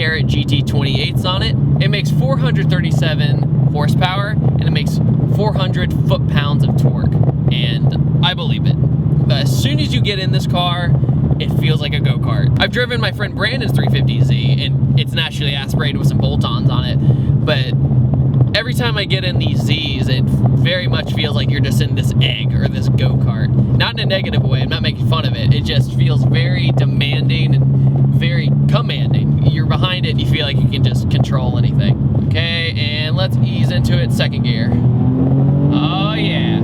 Garrett GT28s on it. It makes 437 horsepower and it makes 400 foot-pounds of torque, and I believe it. As soon as you get in this car, it feels like a go-kart. I've driven my friend Brandon's 350Z, and it's naturally aspirated with some bolt-ons on it, but every time I get in these Zs, it very much feels like you're just in this egg or this go-kart. Not in a negative way, I'm not making fun of it. It just feels very demanding and very commanding. You're behind it and you feel like you can just control anything. Okay, and let's ease into it, second gear. Oh yeah.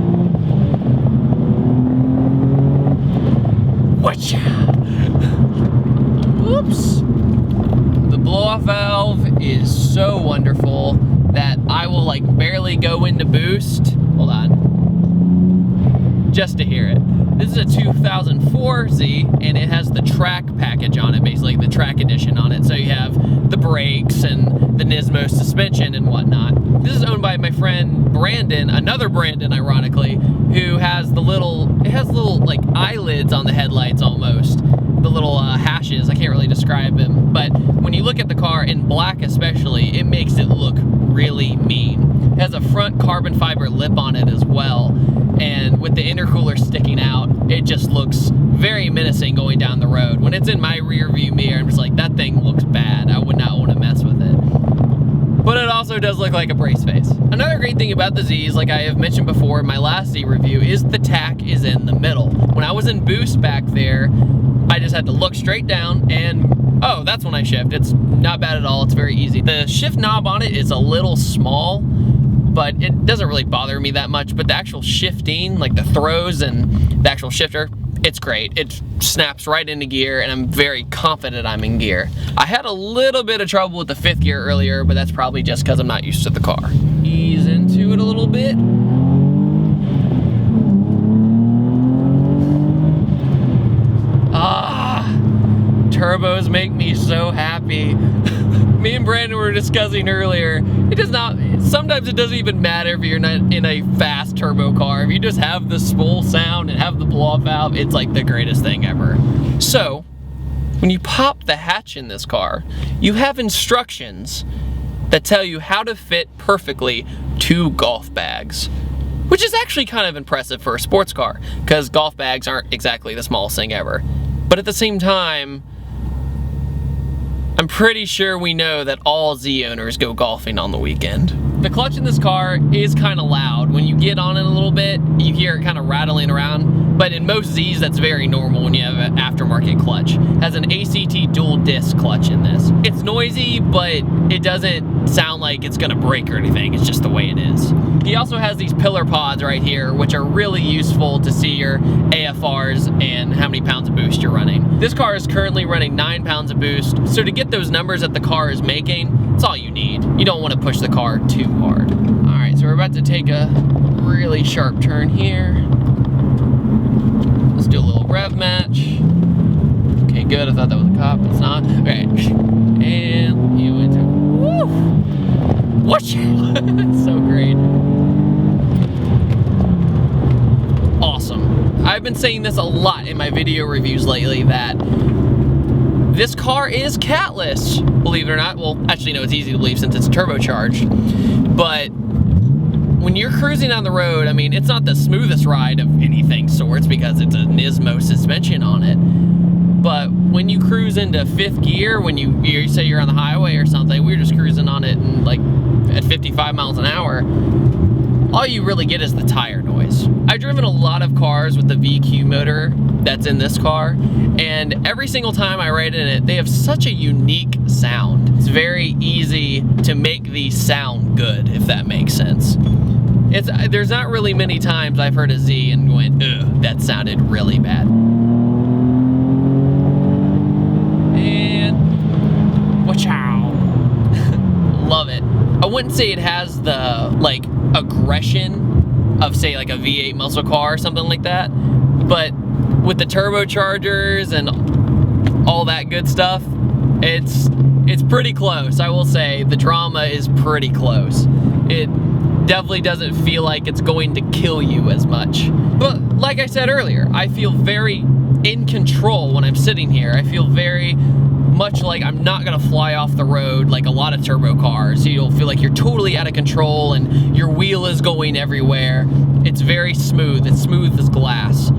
Watcha! Whoops! The blow-off valve is so wonderful that I will like barely go into boost. Hold on. Just to hear it. This is a 2004 Z, and it has the track package on it, basically the track edition on it. So you have the brakes and the Nismo suspension and whatnot. This is owned by my friend Brandon, another Brandon, ironically, who has the little, it has little like eyelids on the headlights almost. The little hashes, I can't really describe them, but when you look at the car in black especially, it makes it look really mean. It has a front carbon fiber lip on it as well, and with the intercooler sticking out, it just looks very menacing going down the road. When it's in my rear view mirror, I'm just like, that thing looks bad. I would not want to mess with it. But it also does look like a brace face. Another great thing about the Zs, like I have mentioned before in my last Z review, is the tack is in the middle. When I was in boost back there, I just had to look straight down and, oh, that's when I shift. It's not bad at all, it's very easy. The shift knob on it is a little small, but it doesn't really bother me that much. But the actual shifting, like the throws and the actual shifter, it's great. It snaps right into gear and I'm very confident I'm in gear. I had a little bit of trouble with the 5th gear earlier, but that's probably just because I'm not used to the car. Ease into it a little bit. Turbos make me so happy. Me and Brandon were discussing earlier, it does not, sometimes it doesn't even matter if you're not in a fast turbo car. If you just have the spool sound and have the blow-off valve, it's like the greatest thing ever. So, when you pop the hatch in this car, you have instructions that tell you how to fit perfectly 2 golf bags, which is actually kind of impressive for a sports car, because golf bags aren't exactly the smallest thing ever. But at the same time, I'm pretty sure we know that all Z owners go golfing on the weekend. The clutch in this car is kind of loud. When you get on it a little bit, you hear it kind of rattling around, but in most Zs that's very normal when you have an aftermarket clutch. It has an ACT dual disc clutch in this. It's noisy, but it doesn't sound like it's gonna break or anything. It's just the way it is. He also has these pillar pods right here, which are really useful to see your AFRs and how many pounds of boost you're running. This car is currently running 9 pounds of boost, so to get those numbers that the car is making, it's all you need. You don't want to push the car too hard. All right, so we're about to take a really sharp turn here. Let's do a little rev match. Okay, good. I thought that was a cop. It's not. Okay, and you went to. Woo! Watch it! It's so great. Awesome. I've been saying this a lot in my video reviews lately that this car is catless, believe it or not. Well, actually, no, it's easy to believe since it's turbocharged. But when you're cruising on the road, I mean, it's not the smoothest ride of anything sorts because it's a Nismo suspension on it. But when you cruise into 5th gear, when you say you're on the highway or something, we were just cruising on it and like at 55 miles an hour, all you really get is the tire noise. I've driven a lot of cars with the VQ motor that's in this car, and every single time I ride in it, they have such a unique sound. It's very easy to make these sound good, if that makes sense. There's not really many times I've heard a Z and went, ugh, that sounded really bad. And, wachow. Love it. I wouldn't say it has the, like, aggression of, say, like a V8 muscle car or something like that, but with the turbochargers and all that good stuff, it's pretty close. I will say the drama is pretty close. It definitely doesn't feel like it's going to kill you as much. But like I said earlier, I feel very in control when I'm sitting here. I feel very much like I'm not gonna fly off the road like a lot of turbo cars. You'll feel like you're totally out of control and your wheel is going everywhere. It's very smooth. It's smooth as glass,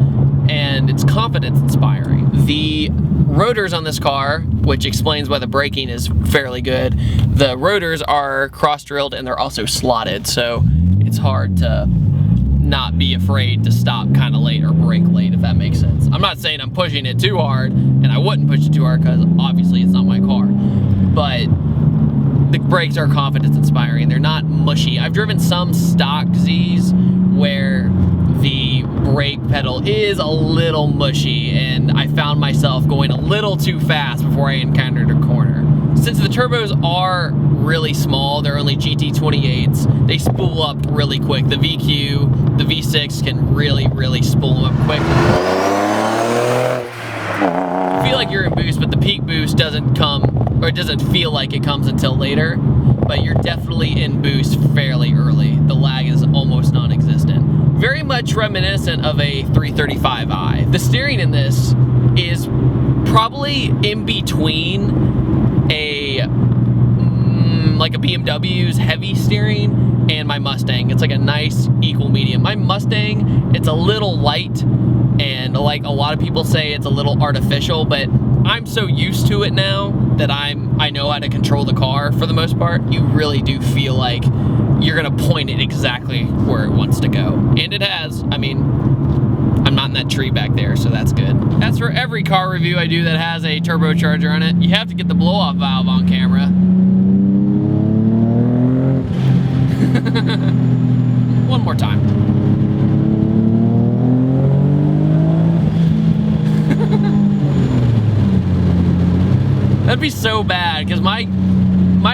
and it's confidence inspiring. The rotors on this car, which explains why the braking is fairly good, the rotors are cross-drilled and they're also slotted, so it's hard to not be afraid to stop kind of late or brake late, if that makes sense. I'm not saying I'm pushing it too hard, and I wouldn't push it too hard because obviously it's not my car, but the brakes are confidence inspiring. They're not mushy. I've driven some stock Z's where the brake pedal is a little mushy, and I found myself going a little too fast before I encountered a corner. Since the turbos are really small, they're only GT28s, they spool up really quick. The VQ, the V6 can really spool them up quick. You feel like you're in boost, but the peak boost doesn't come, or it doesn't feel like it comes until later, but you're definitely in boost fairly early. The lag is almost non-existent. Very much reminiscent of a 335i. The steering in this is probably in between like a BMW's heavy steering and my Mustang. It's like a nice equal medium. My Mustang, it's a little light, and like a lot of people say it's a little artificial, but I'm so used to it now that I know how to control the car for the most part. You really do feel like you're gonna point it exactly where it wants to go. And it has. I mean, I'm not in that tree back there, so that's good. As for every car review I do that has a turbocharger on it, you have to get the blow-off valve on camera. One more time. That'd be so bad, because my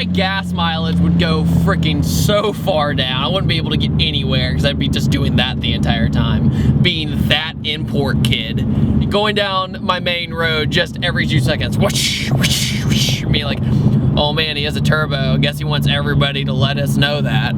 gas mileage would go freaking so far down. I wouldn't be able to get anywhere because I'd be just doing that the entire time. Being that import kid. Going down my main road just every 2 seconds. Whoosh, whoosh, whoosh. Me like, oh man, he has a turbo. I guess he wants everybody to let us know that.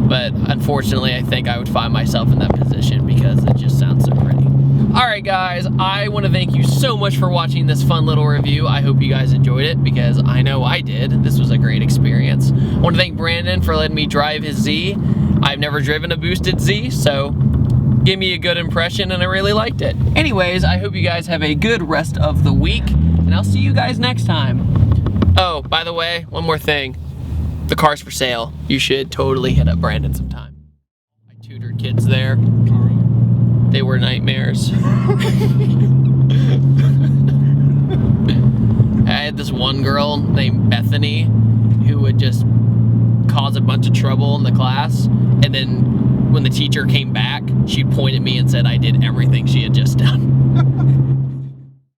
But unfortunately, I think I would find myself in that position because it just sounds so pretty. Alright guys, I want to thank you so much for watching this fun little review. I hope you guys enjoyed it because I know I did. This was a great experience. I want to thank Brandon for letting me drive his Z. I've never driven a boosted Z, so gave me a good impression and I really liked it. Anyways, I hope you guys have a good rest of the week, and I'll see you guys next time. Oh, by the way, one more thing. The car's for sale. You should totally hit up Brandon sometime. I tutored kids there. They were nightmares. I had this one girl named Bethany who would just cause a bunch of trouble in the class, and then when the teacher came back, she'd point at me and said I did everything she had just done.